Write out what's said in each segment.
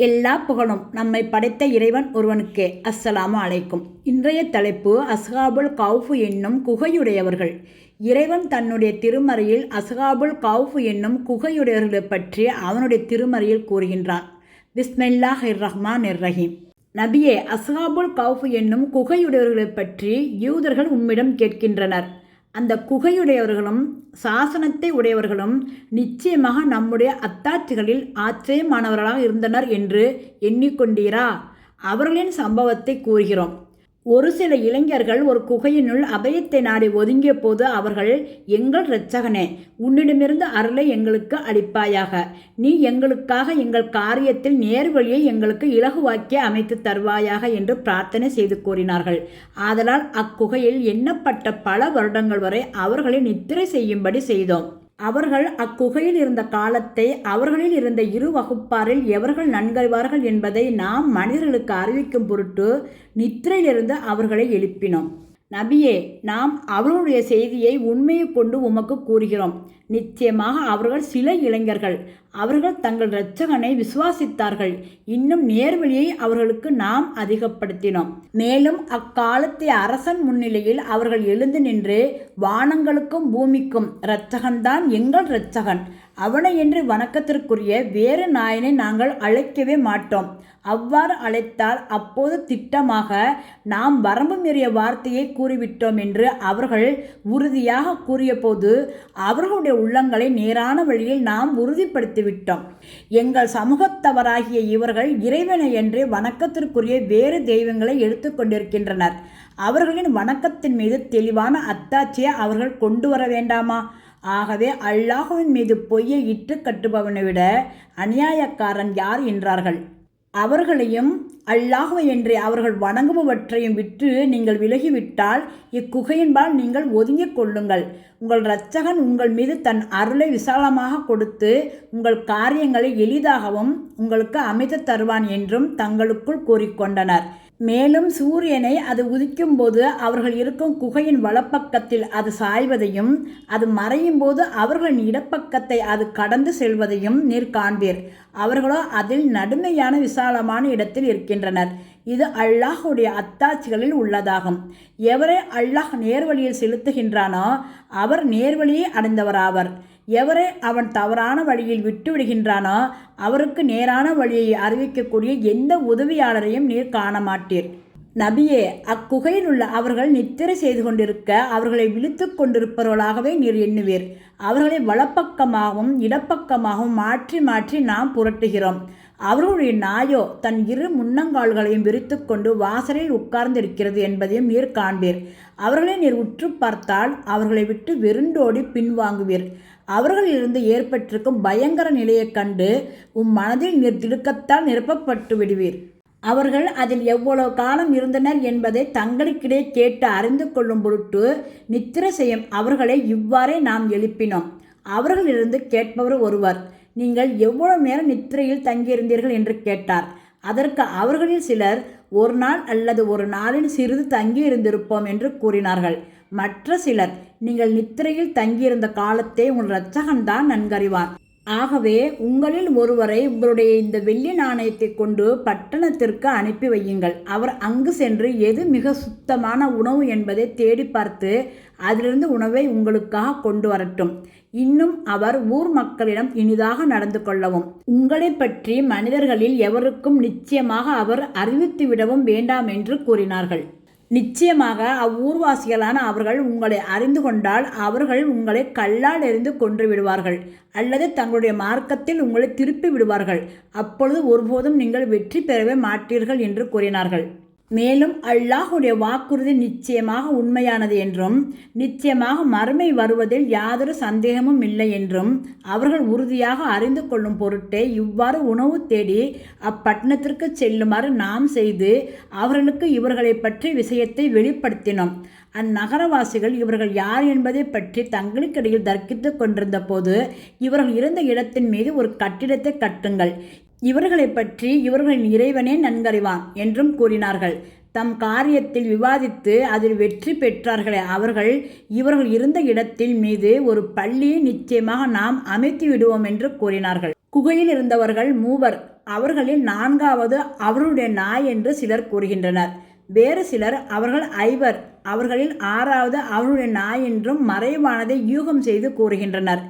எல்லா புகழும் நம்மை படைத்த இறைவன் ஒருவனுக்கே. அஸ்ஸலாமு அலைக்கும். இன்றைய தலைப்பு அஸ்ஹாபுல் கௌஃப் என்னும் குகையுடையவர்கள். இறைவன் தன்னுடைய திருமறையில் அஸ்ஹாபுல் கௌஃப் என்னும் குகையுடையவர்களை பற்றி அவனுடைய திருமறையில் கூறுகின்றான். பிஸ்மில்லாஹிர் ரஹ்மானிர் ரஹீம். நபியே, அஸ்ஹாபுல் கௌஃப் என்னும் குகையுடையவர்களை பற்றி யூதர்கள் உம்மிடம் கேட்கின்றனர். அந்த குகையுடையவர்களும் சாசனத்தை உடையவர்களும் நிச்சயமாக நம்முடைய அத்தாட்சிகளில் ஆச்சரியமானவர்களாக இருந்தனர் என்று எண்ணிக்கொண்டீரா? அவர்களின் சம்பவத்தை கூறுகிறோம். ஒரு சில இளைஞர்கள் ஒரு குகையினுள் அபயத்தை நாடி ஒதுங்கிய போது அவர்கள், எங்கள் இரட்சகனே, உன்னிடமிருந்து அருளை எங்களுக்கு அளிப்பாயாக. நீ எங்களுக்காக எங்கள் காரியத்தில் நேர்வழியை எங்களுக்கு இலகுவாக்கி அமைத்து தருவாயாக என்று பிரார்த்தனை செய்து கூறினார்கள். ஆதலால் அக்குகையில் எண்ணப்பட்ட பல வருடங்கள் வரை அவர்களை நித்திரை செய்யும்படி செய்தோம். அவர்கள் அக்குகையில் இருந்த காலத்தை அவர்களில் இருந்த இரு வகுப்பாரில் எவர்கள் நன்கறிவார்கள் என்பதை நாம் மனிதர்களுக்கு அறிவிக்கும் பொருட்டு நித்திரையிலிருந்து அவர்களை எழுப்பினோம். நபியே, நாம் அவர்களுடைய செய்தியை உண்மையை கொண்டு உமக்கு கூறுகிறோம். நிச்சயமாக அவர்கள் சில இளைஞர்கள். அவர்கள் தங்கள் இரட்சகனை விசுவாசித்தார்கள். இன்னும் நேர்வழியை அவர்களுக்கு நாம் அதிகப்படுத்தினோம். மேலும் அக்காலத்தை அரசன் முன்னிலையில் அவர்கள் எழுந்து நின்று, வானங்களுக்கும் பூமிக்கும் இரட்சகன்தான் எங்கள் இரட்சகன், அவனை என்று வணக்கத்திற்குரிய வேறு நாயனை நாங்கள் அழைக்கவே மாட்டோம். அவ்வாறு அழைத்தால் அப்போது திட்டமாக நாம் வரம்பு மீறிய வார்த்தையை கூறிவிட்டோம் என்று அவர்கள் உறுதியாக கூறிய போது அவர்களுடைய உள்ளங்களை நேரான வழியில் நாம் உறுதிப்படுத்திவிட்டோம். எங்கள் சமூகத்தவராகிய இவர்கள் இறைவனை என்று வணக்கத்திற்குரிய வேறு தெய்வங்களை எடுத்துக்கொண்டிருக்கின்றனர். அவர்களின் வணக்கத்தின் மீது தெளிவான அத்தாட்சியை அவர்கள் கொண்டு வர வேண்டாமா? ஆகவே அல்லாஹுவின் மீது பொய்யை இட்டு கட்டுபவனை விட அநியாயக்காரன் யார் என்றார்கள். அவர்களையும் அல்லாஹுவை என்று அவர்கள் வணங்குபவற்றையும் விட்டு நீங்கள் விலகிவிட்டால் இக்குகையின்பால் நீங்கள் ஒதுங்கிக் கொள்ளுங்கள். உங்கள் இரட்சகன் உங்கள் மீது தன் அருளை விசாலமாக கொடுத்து உங்கள் காரியங்களை எளிதாகவும் உங்களுக்கு அமைத்து தருவான் என்றும் தங்களுக்குள் கூறிக்கொண்டனர். மேலும் சூரியனை அது உதிக்கும் போது அவர்கள் இருக்கும் குகையின் வலப்பக்கத்தில் அது சாய்வதையும் அது மறையும் போது அவர்களின் இடப்பக்கத்தை அது கடந்து செல்வதையும் நீர் காண்பீர். அவர்களோ அதில் நடுமையான விசாலமான இடத்தில் இருக்கின்றனர். இது அல்லாஹுடைய அத்தாட்சிகளில் உள்ளதாகும். எவரை அல்லாஹ் நேர்வழியில் செலுத்துகின்றானோ அவர் நேர்வழியை அடைந்தவராவர். எவரை அவன் தவறான வழியில் விட்டுவிடுகின்றானோ அவருக்கு நேரான வழியை அறிவிக்கக்கூடிய எந்த உதவியாளரையும் நீர் காண மாட்டீர். நபியே, அக்குகையில் உள்ள அவர்கள் நித்திரை செய்து கொண்டிருக்க அவர்களை விழித்து கொண்டிருப்பவர்களாகவே நீர் எண்ணுவீர். அவர்களை வலப்பக்கமாகவும் இடப்பக்கமாகவும் மாற்றி மாற்றி நாம் புரட்டுகிறோம். அவர்களுடைய நாயோ தன் இரு முன்னங்கால்களையும் விரித்து கொண்டு வாசலில் உட்கார்ந்திருக்கிறது என்பதையும் நீர் காண்பீர். அவர்களை நீர் உற்று பார்த்தால் அவர்களை விட்டு வெருண்டோடி பின்வாங்குவீர். அவர்களிலிருந்து ஏற்பட்டிருக்கும் பயங்கர நிலையைக் கண்டு மனதில் நீர் திடுக்கத்தால் நிரப்பப்பட்டு விடுவீர். அவர்கள் அதில் எவ்வளவு காலம் இருந்தனர் என்பதை தங்களுக்கிடையே கேட்டு அறிந்து கொள்ளும் பொருட்டு நித்திரை செய்யும் அவர்களை இவ்வாறே நாம் எழுப்பினோம். அவர்களிலிருந்து கேட்பவர் ஒருவர், நீங்கள் எவ்வளவு நேரம் நித்திரையில் தங்கியிருந்தீர்கள் என்று கேட்டார். அதற்கு அவர்களில் சிலர், ஒரு நாள் அல்லது ஒரு நாளில் சிறிது தங்கியிருந்திருப்போம் என்று கூறினார்கள். மற்ற சிலர், நீங்கள் நித்திரையில் தங்கியிருந்த காலத்தை உங்கள் இரட்சகன்தான் நன்கறிவார். ஆகவே உங்களில் ஒருவரை உங்களுடைய இந்த வெள்ளி நாணயத்தை கொண்டு பட்டணத்திற்கு அனுப்பி வையுங்கள். அவர் அங்கு சென்று எது மிக சுத்தமான உணவு என்பதை தேடி பார்த்து அதிலிருந்து உணவை உங்களுக்காக கொண்டு வரட்டும். இன்னும் அவர் ஊர் மக்களிடம் இனிதாக நடந்து கொள்ளவும். உங்களை பற்றி மனிதர்களில் எவருக்கும் நிச்சயமாக அவர் அறிவித்து விடவும் வேண்டாம் என்று கூறினார்கள். நிச்சயமாக அவ்வூர்வாசிகளான அவர்கள் உங்களை அறிந்து கொண்டால் அவர்கள் உங்களை கல்லால் எறிந்து கொன்று விடுவார்கள் அல்லது தங்களுடைய மார்க்கத்தில் உங்களை திருப்பி விடுவார்கள். அப்பொழுது ஒருபோதும் நீங்கள் வெற்றி பெறவே மாட்டீர்கள் என்று கூறினார்கள். மேலும் அல்லாஹுடைய வாக்குறுதி நிச்சயமாக உண்மையானது என்றும் நிச்சயமாக மறுமை வருவதில் யாதொரு சந்தேகமும் இல்லை என்றும் அவர்கள் உறுதியாக அறிந்து கொள்ளும் பொருட்டே இவ்வாறு உணவு தேடி அப்பட்டணத்திற்கு செல்லுமாறு நாம் செய்து அவர்களுக்கு இவர்களை பற்றி விஷயத்தை வெளிப்படுத்தினோம். அந்நகரவாசிகள் இவர்கள் யார் என்பதை பற்றி தங்களுக்கிடையில் தர்க்கித்து கொண்டிருந்த போது, இவர்கள் இருந்த இடத்தின் மீது ஒரு கட்டிடத்தை கட்டுங்கள், இவர்களை பற்றி இவர்களின் இறைவனே நன்கறிவான் என்றும் கூறினார்கள். தம் காரியத்தில் விவாதித்து அதில் வெற்றி பெற்றார்களே அவர்கள், இவர்கள் இருந்த இடத்தில் மீது ஒரு பள்ளியை நிச்சயமாக நாம் அமைத்து விடுவோம் என்று கூறினார்கள். குகையில் இருந்தவர்கள் மூவர் அவர்களில் 4வது அவர்களுடைய நாய் என்று சிலர் கூறுகின்றனர். வேறு சிலர் அவர்கள் 5 அவர்களில் 6வது அவர்களுடைய நாய் என்றும் மறைவானதை யூகம் செய்து கூறுகின்றனர்.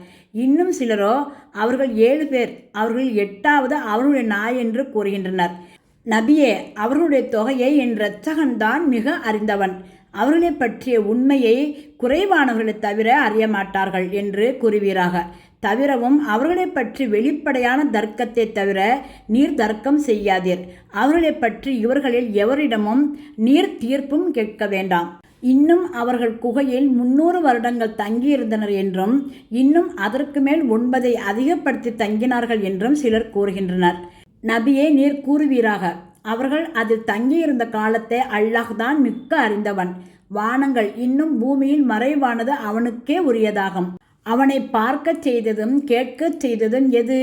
இன்னும் சிலரோ அவர்கள் 7 பேர் அவர்களில் 8வது அவர்களுடைய நாய் என்று கூறுகின்றனர். நபியே, அவர்களுடைய தொகையை என் இரட்சகன்தான் மிக அறிந்தவன். அவர்களை பற்றிய உண்மையை குறைவானவர்களை தவிர அறிய மாட்டார்கள் என்று கூறுவீராக. தவிரவும் அவர்களை பற்றி வெளிப்படையான தர்க்கத்தை தவிர நீர் தர்க்கம் செய்யாதீர். அவர்களை பற்றி இவர்களில் எவரிடமும் நீர் தீர்ப்பும் கேட்க வேண்டாம். இன்னும் அவர்கள் குகையில் 300 வருடங்கள் தங்கியிருந்தனர் என்றும் இன்னும் அதற்கு மேல் 9 அதிகப்படுத்தி தங்கினார்கள் என்றும் சிலர் கூறுகின்றனர். நபியே, நீர் கூறுவீராக, அவர்கள் அதில் தங்கியிருந்த காலத்தை அல்லாஹ் தான் மிக்க அறிந்தவன். வானங்கள் இன்னும் பூமியில் மறைவானது அவனுக்கே உரியதாகும். அவனை பார்க்கச் செய்ததும் கேட்கச் செய்ததும் எது?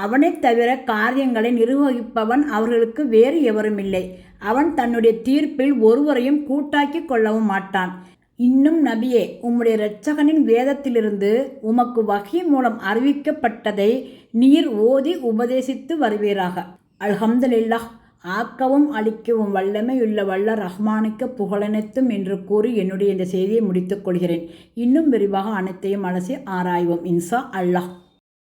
அவனைத் தவிர காரியங்களை நிர்வகிப்பவன் அவர்களுக்கு வேறு எவருமில்லை. அவன் தன்னுடைய தீர்ப்பில் ஒருவரையும் கூட்டாக்கி கொள்ளவும் மாட்டான். இன்னும் நபியே, உம்முடைய இரட்சகனின் வேதத்திலிருந்து உமக்கு வஹி மூலம் அறிவிக்கப்பட்டதை நீர் ஓதி உபதேசித்து வருவீராக. அல்ஹம்துலில்லாஹ். ஆக்கவும் அழிக்கவும் வல்லமையுள்ள வல்ல ரஹ்மானுக்கு புகழனைத்தும் என்று கூறி என்னுடைய இந்த செய்தியை முடித்துக் கொள்கிறேன். இன்னும் விரிவாக அனைத்தையும் அலசி ஆராய்வோம் இன்ஷா அல்லாஹ்.